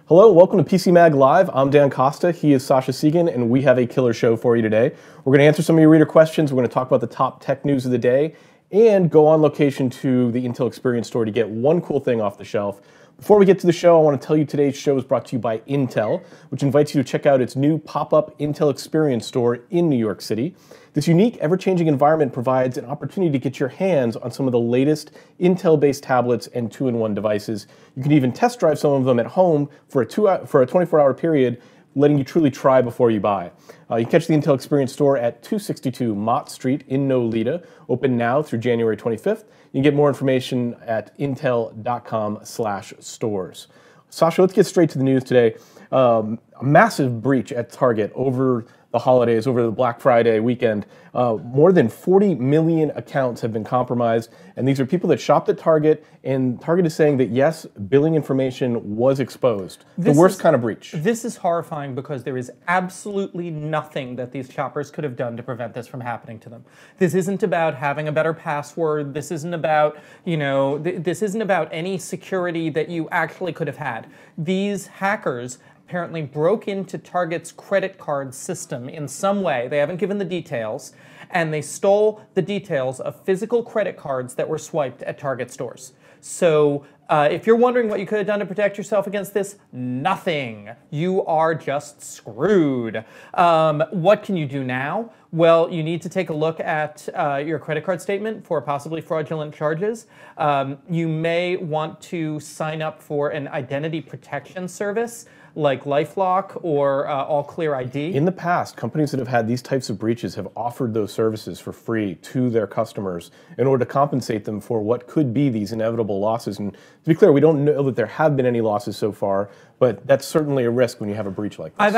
Hello, welcome to PCMag Live. I'm Dan Costa, he is Sascha Segan, and we have a killer show for you today. We're going to answer some of your reader questions, we're going to talk about the top tech news of the day, and go on location to the Intel Experience Store to get one cool thing off the shelf. Before we get to the show, I want to tell you today's show is brought to you by Intel, which invites you to check out its new pop-up Intel Experience Store in New York City. This unique, ever-changing environment provides an opportunity to get your hands on some of the latest Intel-based tablets and two-in-one devices. You can even test drive some of them at home for a 24-hour period, letting you truly try before you buy. You can catch the Intel Experience Store at 262 Mott Street in Nolita, open now through January 25th. You can get more information at intel.com/stores. Sascha, let's get straight to the news today. A massive breach at Target over the holidays, over the Black Friday weekend. More than 40 million accounts have been compromised, and these are people that shopped at Target, and Target is saying that yes, billing information was exposed. The worst kind of breach. This is horrifying because there is absolutely nothing that these shoppers could have done to prevent this from happening to them. This isn't about having a better password. This isn't about, this isn't about any security that you actually could have had. These hackers apparently broke into Target's credit card system in some way. They haven't given the details, and they stole the details of physical credit cards that were swiped at Target stores. So if you're wondering what you could have done to protect yourself against this, nothing. You are just screwed. What can you do now? Well, you need to take a look at your credit card statement for possibly fraudulent charges. You may want to sign up for an identity protection service like LifeLock or All Clear ID. In the past, companies that have had these types of breaches have offered those services for free to their customers in order to compensate them for what could be these inevitable losses. And to be clear, we don't know that there have been any losses so far, but that's certainly a risk when you have a breach like this.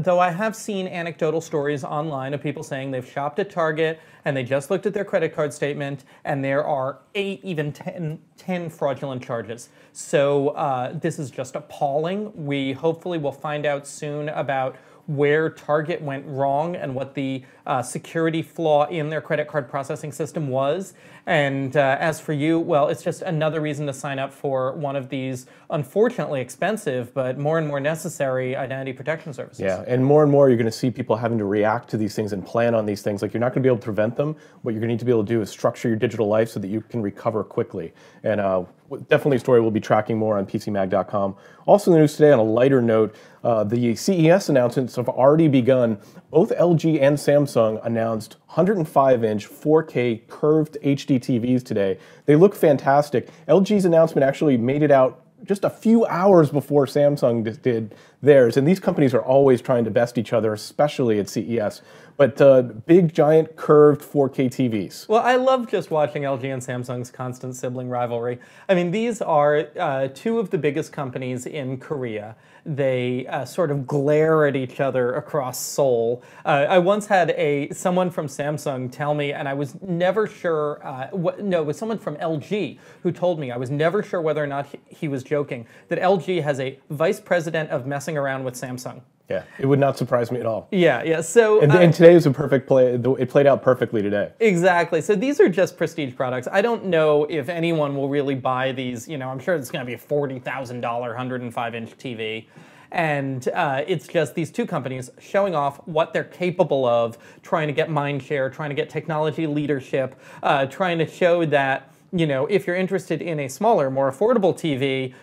Though I have seen anecdotal stories online of people saying they've shopped at Target and they just looked at their credit card statement and there are 8, even 10 fraudulent charges. So this is just appalling. We hopefully will find out soon about where Target went wrong and what the security flaw in their credit card processing system was. And as for you, well, it's just another reason to sign up for one of these unfortunately expensive but more and more necessary identity protection services. Yeah, and more you're going to see people having to react to these things and plan on these things. Like, you're not going to be able to prevent them. What you're going to need to be able to do is structure your digital life so that you can recover quickly. And definitely a story we'll be tracking more on PCMag.com. Also in the news today, on a lighter note, the CES announcements have already begun. Both LG and Samsung announced 105-inch 4K curved HD TVs today. They look fantastic. LG's announcement actually made it out just a few hours before Samsung did theirs. And these companies are always trying to best each other, especially at CES. But big, giant, curved 4K TVs. Well, I love just watching LG and Samsung's constant sibling rivalry. I mean, these are two of the biggest companies in Korea. They sort of glare at each other across Seoul. I once had someone from Samsung tell me, and I was never sure, it was someone from LG who told me, I was never sure whether or not he was joking, that LG has a vice president of messing around with Samsung. Yeah, it would not surprise me at all. Yeah. So, and today was a perfect play. It played out perfectly today. Exactly. So these are just prestige products. I don't know if anyone will really buy these. I'm sure it's going to be a $40,000 105-inch TV. And it's just these two companies showing off what they're capable of, trying to get mind share, trying to get technology leadership, trying to show that, if you're interested in a smaller, more affordable TV,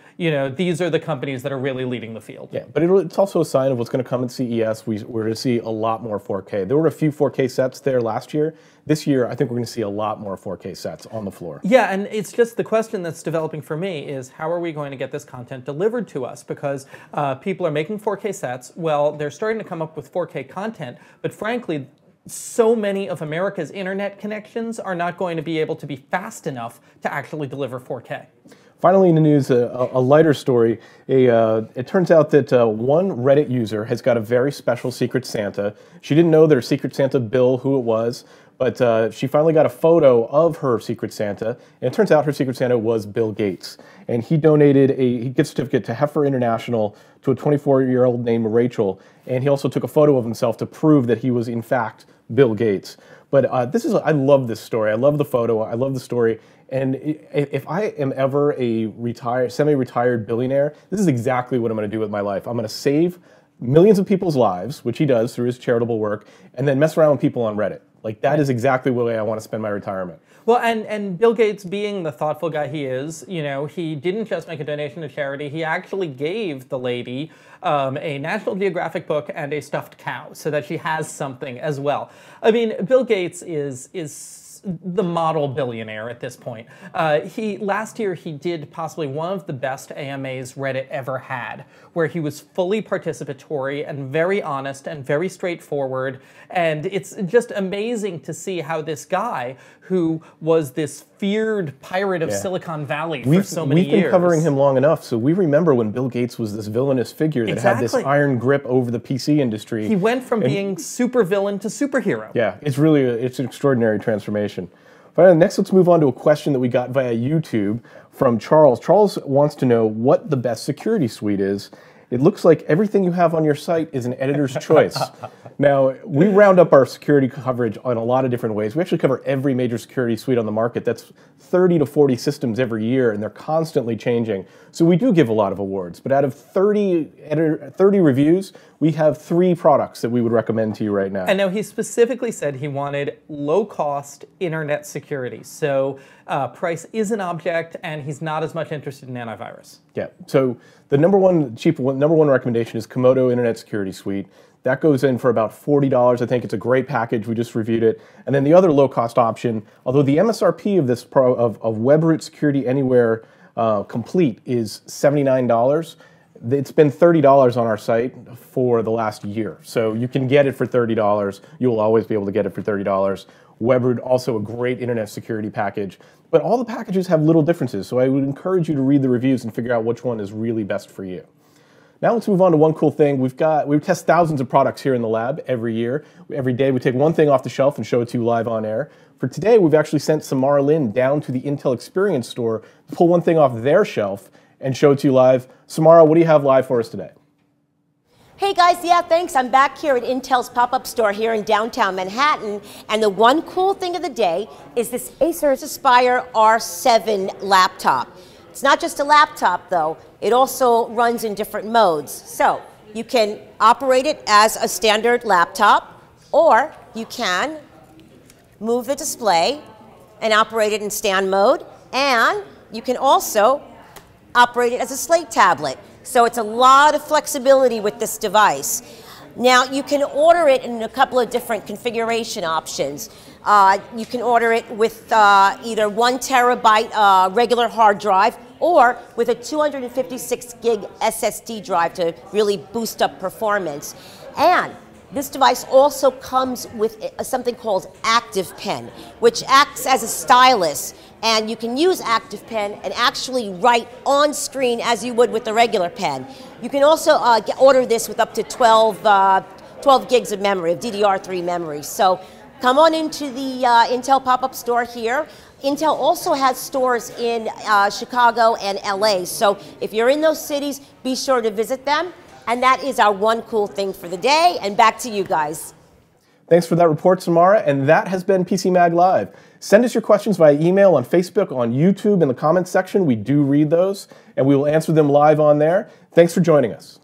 these are the companies that are really leading the field. Yeah, but it's also a sign of what's going to come at CES. We're going to see a lot more 4K. There were a few 4K sets there last year. This year, I think we're going to see a lot more 4K sets on the floor. Yeah, and it's just the question that's developing for me is how are we going to get this content delivered to us? Because people are making 4K sets. Well, they're starting to come up with 4K content, but frankly, so many of America's internet connections are not going to be able to be fast enough to actually deliver 4K. Finally in the news, a lighter story. It turns out that one Reddit user has got a very special Secret Santa. She didn't know that her Secret Santa bill who it was, But she finally got a photo of her Secret Santa, and it turns out her Secret Santa was Bill Gates. And he donated a gift certificate to Heifer International to a 24-year-old named Rachel, and he also took a photo of himself to prove that he was, in fact, Bill Gates. But I love this story. I love the photo. I love the story. And if I am ever a semi-retired billionaire, this is exactly what I'm going to do with my life. I'm going to save millions of people's lives, which he does through his charitable work, and then mess around with people on Reddit. Like, that is exactly the way I want to spend my retirement. Well, and Bill Gates, being the thoughtful guy he is, you know, he didn't just make a donation to charity. He actually gave the lady a National Geographic book and a stuffed cow so that she has something as well. I mean, Bill Gates is the model billionaire at this point. Last year he did possibly one of the best AMAs Reddit ever had, where he was fully participatory and very honest and very straightforward. And it's just amazing to see how this guy, who was this feared pirate of Silicon Valley for so many years. We've been covering him long enough, so we remember when Bill Gates was this villainous figure that had this iron grip over the PC industry. He went from being supervillain to superhero. Yeah, it's really it's an extraordinary transformation. But next, let's move on to a question that we got via YouTube from Charles. Charles wants to know what the best security suite is. It looks like everything you have on your site is an editor's choice. Now, we round up our security coverage on a lot of different ways. We actually cover every major security suite on the market. That's 30 to 40 systems every year, and they're constantly changing. So we do give a lot of awards. But out of 30 reviews, we have 3 products that we would recommend to you right now. And now he specifically said he wanted low-cost internet security. So price is an object, and he's not as much interested in antivirus. Yeah. So the number one recommendation is Komodo Internet Security Suite. That goes in for about $40. I think it's a great package. We just reviewed it. And then the other low-cost option, although the MSRP of this of WebRoot Security Anywhere Complete is $79. It's been $30 on our site for the last year. So you can get it for $30. You will always be able to get it for $30. WebRoot, also a great internet security package. But all the packages have little differences, so I would encourage you to read the reviews and figure out which one is really best for you. Now let's move on to one cool thing. We test thousands of products here in the lab every year. Every day we take one thing off the shelf and show it to you live on air. For today, we've actually sent Samara Lin down to the Intel Experience store to pull one thing off their shelf and show it to you live. Samara, what do you have live for us today? Hey guys, yeah, thanks. I'm back here at Intel's pop-up store here in downtown Manhattan, and the one cool thing of the day is this Acer Aspire R7 laptop. It's not just a laptop though, it also runs in different modes. So you can operate it as a standard laptop, or you can move the display and operate it in stand mode, and you can also operate it as a slate tablet. So it's a lot of flexibility with this device. Now you can order it in a couple of different configuration options. You can order it with either 1 terabyte regular hard drive, or with a 256 gig SSD drive to really boost up performance. And this device also comes with something called Active Pen, which acts as a stylus. And you can use Active Pen and actually write on screen as you would with the regular pen. You can also order this with up to 12 gigs of memory, of DDR3 memory. So come on into the Intel pop-up store here. Intel also has stores in Chicago and LA. So if you're in those cities, be sure to visit them. And that is our one cool thing for the day. And back to you guys. Thanks for that report, Samara. And that has been PCMag Live. Send us your questions via email, on Facebook, on YouTube, in the comments section. We do read those, and we will answer them live on there. Thanks for joining us.